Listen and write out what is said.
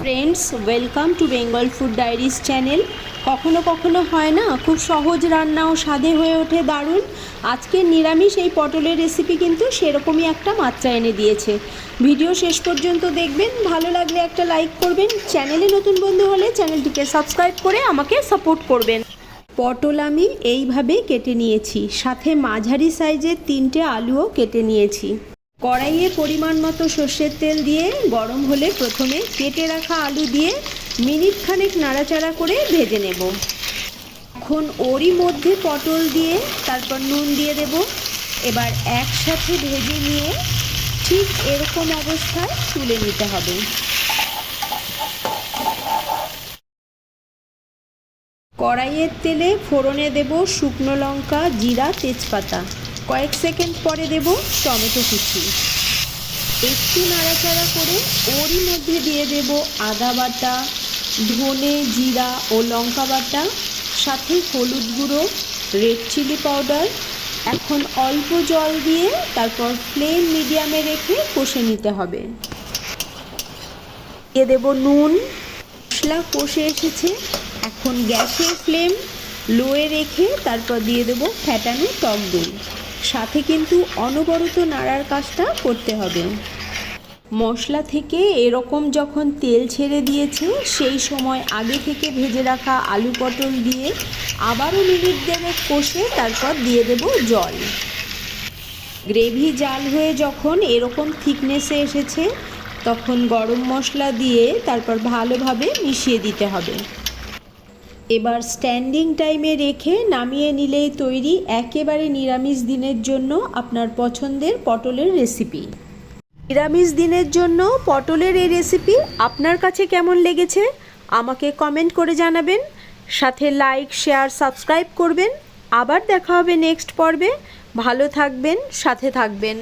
Friends, welcome to Bengal food diaries channel. কখনো কখনো হয় না, খুব সহজ রান্না ও স্বাদে হয়ে ওঠে দারুণ। আজকে নিরামিষ এই পটলের রেসিপি কিন্তু সেরকমই একটা মাত্রা এনে দিয়েছে। ভিডিও শেষ পর্যন্ত দেখবেন, ভালো লাগলে একটা লাইক করবেন, চ্যানেলে নতুন বন্ধু হলে চ্যানেলটিকে সাবস্ক্রাইব করে আমাকে সাপোর্ট করবেন। পটল আমি এইভাবে কেটে নিয়েছি, সাথে মাঝারি সাইজের 3টে আলুও কেটে নিয়েছি। কড়াইয়ে পরিমাণ মতো সর্ষের তেল দিয়ে গরম হলে প্রথমে কেটে রাখা আলু দিয়ে মিনিট খানেক নাড়াচাড়া করে ভেজে নেব। এখন ওরই মধ্যে পটল দিয়ে তারপর নুন দিয়ে দেব। এবার একসাথে ভেজে নিয়ে ঠিক এরকম অবস্থায় তুলে নিতে হবে। কড়াইয়ের তেলে ফোড়নে দেব শুকনো লঙ্কা, জিরা, তেজপাতা। কয়েক সেকেন্ড পরে দেব টমেটো কুচি। একটু নাড়াচাড়া করে ওরই মধ্যে দিয়ে দেব আদা বাটা, ধনে, জিরা ও লঙ্কা বাটা, সাথে হলুদ গুঁড়ো, রেড চিলি পাউডার। এখন অল্প জল দিয়ে তারপর ফ্লেম মিডিয়ামে রেখে কষে নিতে হবে। দিয়ে দেব নুন। মশলা কষে এসেছে, এখন গ্যাসের ফ্লেম লোয়ে রেখে তারপর দিয়ে দেব ফ্যাটানো টক দই। সাথে কিন্তু অনবরত নাড়ার কাজটা করতে হবে। মশলা থেকে এরকম যখন তেল ছেড়ে দিয়েছে, সেই সময় আগে থেকে ভেজে রাখা আলু পটল দিয়ে আবারও মিনিট দেড়েক কষে তারপর দিয়ে দেব জল। গ্রেভি জাল হয়ে যখন এরকম থিকনেসে এসেছে, তখন গরম মশলা দিয়ে তারপর ভালোভাবে মিশিয়ে দিতে হবে। এবার স্ট্যান্ডিং টাইমে রেখে নামিয়ে নিলেই তৈরি একেবারে নিরামিষ দিনের জন্য আপনার পছন্দের পটলের রেসিপি। নিরামিষ দিনের জন্য পটলের এই রেসিপি আপনার কাছে কেমন লেগেছে আমাকে কমেন্ট করে জানাবেন। সাথে লাইক, শেয়ার, সাবস্ক্রাইব করবেন। আবার দেখা হবে নেক্সট পর্বে। ভালো থাকবেন, সাথে থাকবেন।